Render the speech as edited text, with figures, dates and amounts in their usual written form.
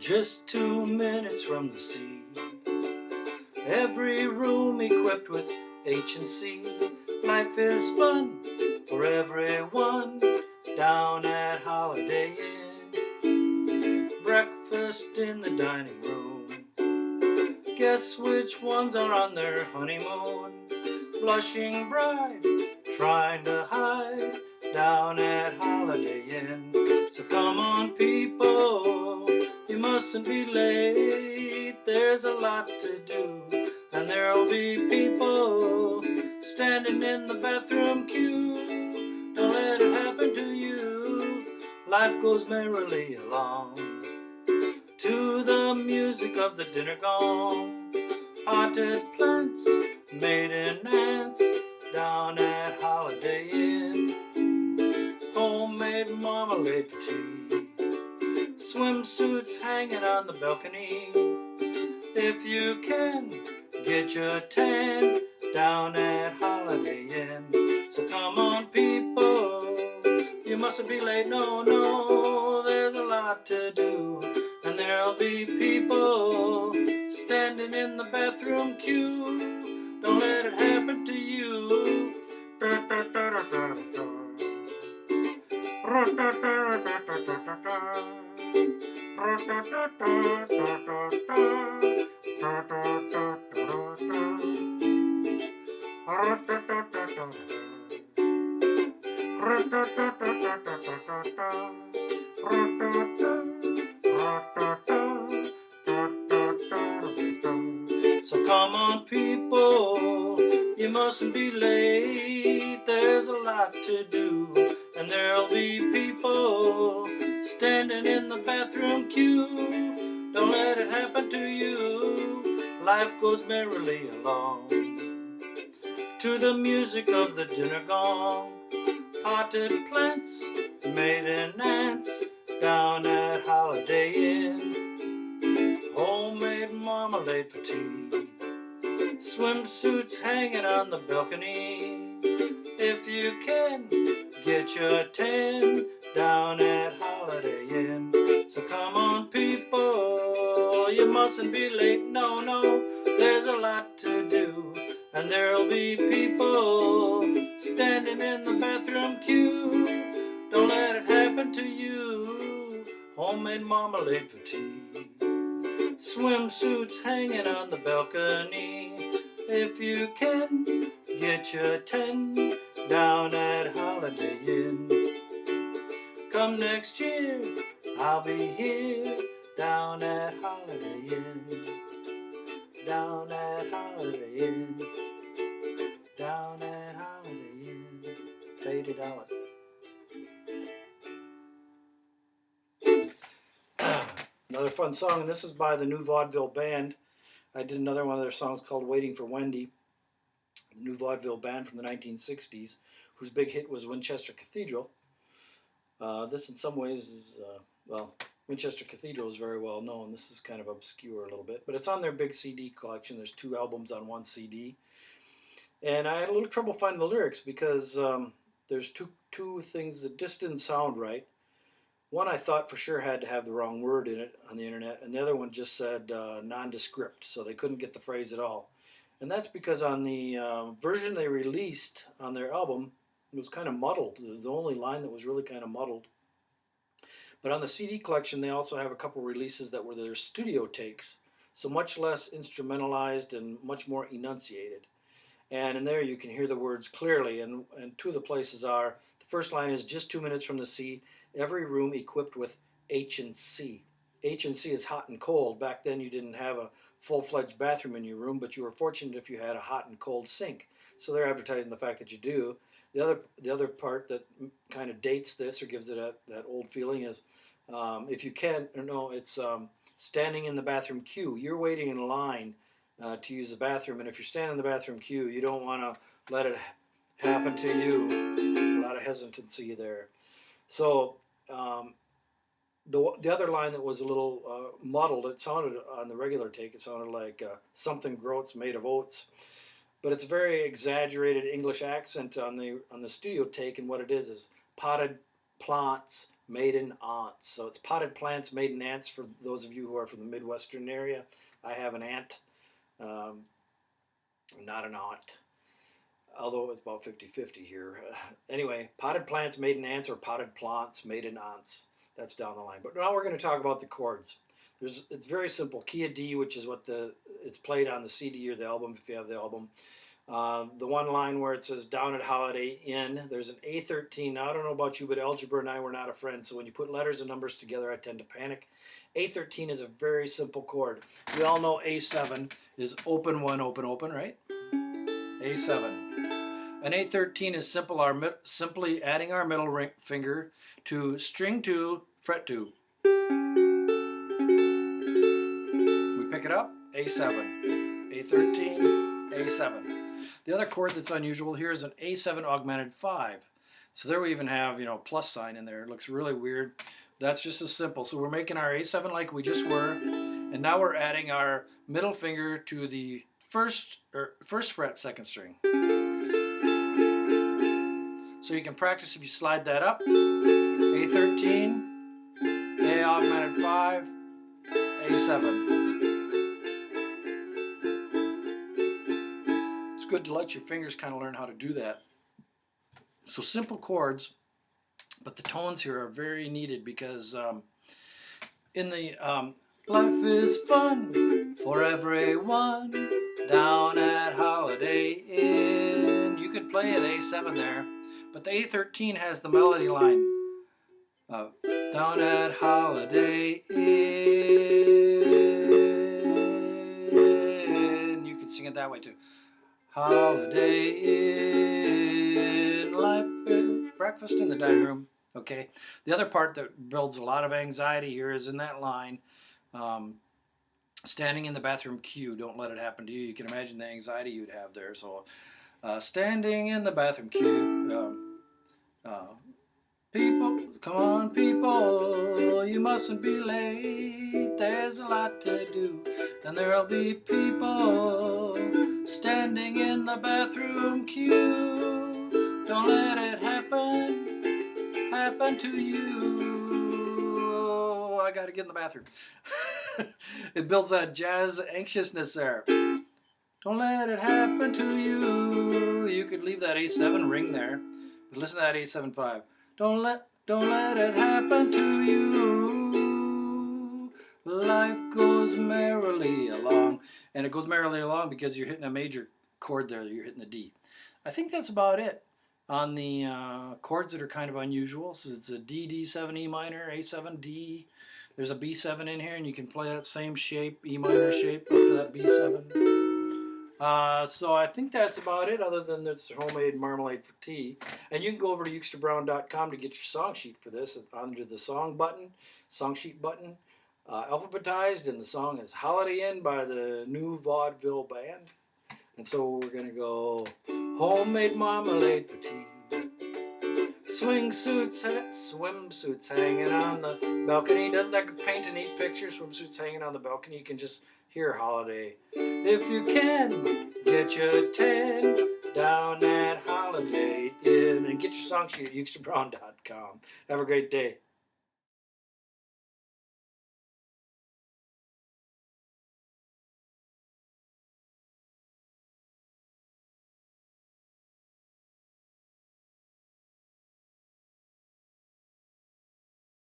just 2 minutes from the sea. Every room equipped with H&C. Life is fun for everyone down at Holiday Inn. Breakfast in the dining room. Guess which ones are on their honeymoon? Blushing bride, trying to hide down at Holiday Inn. So come on people, you mustn't be late. There's a lot to do, and there'll be people standing in the bathroom queue. Don't let it happen to you. Life goes merrily along to the music of the dinner gong. Potted plants, maiden aunts down at Holiday Inn. Homemade marmalade for tea. Swimsuits hanging on the balcony. If you can, get your tan down at Holiday Inn. So come on people, you mustn't be late, no, no. There's a lot to do, and there'll be people standing in the bathroom queue. Don't let it happen to you. So come on people, you mustn't be late. There's a lot to do, and there'll be people standing in the bathroom queue. Don't let it happen to you. Life goes merrily along to the music of the dinner gong. Potted plants, maiden aunts down at Holiday Inn. Homemade marmalade for tea. Swimsuits hanging on the balcony. If you can, get your tan down at Holiday Inn. So come on people, you mustn't be late, no, no. There's a lot to do, and there'll be people standing in the bathroom queue. Don't let it happen to you. Homemade marmalade for tea. Swimsuits hanging on the balcony. If you can, get your tan down at Holiday Inn. Come next year, I'll be here down at Holiday Inn. Down at Holiday Inn. Down at Holiday Inn. Faded out. Another fun song, and this is by the New Vaudeville Band. I did another one of their songs called Waiting for Wendy. The New Vaudeville Band from the 1960s, whose big hit was Winchester Cathedral. This in some ways is, Winchester Cathedral is very well known. This is kind of obscure a little bit, but it's on their big CD collection. There's 2 albums on one CD. And I had a little trouble finding the lyrics because there's two things that just didn't sound right. One I thought for sure had to have the wrong word in it on the internet, and the other one just said nondescript, so they couldn't get the phrase at all. And that's because on the version they released on their album, it was kind of muddled. It was the only line that was really kind of muddled. But on the CD collection, they also have a couple releases that were their studio takes, so much less instrumentalized and much more enunciated. And in there you can hear the words clearly, and 2 of the places are, the first line is just 2 minutes from the sea, every room equipped with H&C. H&C is hot and cold. Back then you didn't have a full-fledged bathroom in your room, but you were fortunate if you had a hot and cold sink. So they're advertising the fact that you do. The other part that kind of dates this or gives it that old feeling is if you can, it's standing in the bathroom queue. You're waiting in line to use the bathroom, and if you're standing in the bathroom queue, you don't want to let it happen to you. A lot of hesitancy there. So the other line that was a little muddled, it sounded on the regular take, it sounded like something groats made of oats. But it's a very exaggerated English accent on the studio take, and what it is potted plants made in aunts. So it's potted plants made in ants for those of you who are from the Midwestern area. I have an aunt, not an aunt, although it's about 50-50 here. Anyway, potted plants made in ants or potted plants made in aunts. That's down the line. But now we're going to talk about the chords. It's very simple. Key of D, which is what it's played on the CD or the album if you have the album. The one line where it says down at Holiday Inn, there's an A13. Now I don't know about you, but algebra and I were not a friend, so when you put letters and numbers together I tend to panic. A13 is a very simple chord. We all know A7 is open 1, open, open, right? A7. An A13 is simply adding our middle finger to string 2, fret 2. We pick it up, A7, A13, A7. The other chord that's unusual here is an A7 augmented 5. So there we even have, plus sign in there. It looks really weird. That's just as simple. So we're making our A7 like we just were, and now we're adding our middle finger to the first fret, second string. So you can practice if you slide that up. A13, A augmented 5, A7. It's good to let your fingers kind of learn how to do that. So simple chords, but the tones here are very needed because in the life is fun for everyone down at Holiday Inn. You could play an A7 there, but the A13 has the melody line. Down at Holiday Inn. You can sing it that way too. Holiday Inn, life is breakfast in the dining room. Okay. The other part that builds a lot of anxiety here is in that line, standing in the bathroom queue. Don't let it happen to you. You can imagine the anxiety you'd have there. So, standing in the bathroom queue. People, come on people, you mustn't be late, there's a lot to do, and there'll be people standing in the bathroom queue. Don't let it happen to you. Oh, I gotta get in the bathroom. It builds that jazz anxiousness there. Don't let it happen to you. You could leave that A7 ring there, but listen to that A7-5. Don't let it happen to you. Life goes merrily along. And it goes merrily along because you're hitting a major chord there. You're hitting the D. I think that's about it on the chords that are kind of unusual. So it's a D, D7, E minor, A7, D. There's a B7 in here, and you can play that same shape, E minor shape, up to that B7. So I think that's about it, other than this homemade marmalade for tea. And you can go over to UkesterBrown.com to get your song sheet for this under the song sheet button, alphabetized, and the song is Holiday Inn by the New Vaudeville Band. And so we're going to go homemade marmalade for tea. Swimsuits hanging on the balcony. Doesn't that paint a neat picture? Swimsuits hanging on the balcony. You can just hear Holiday. If you can, get your 10 down at Holiday Inn. And get your song sheet at UkesterBrown.com. Have a great day.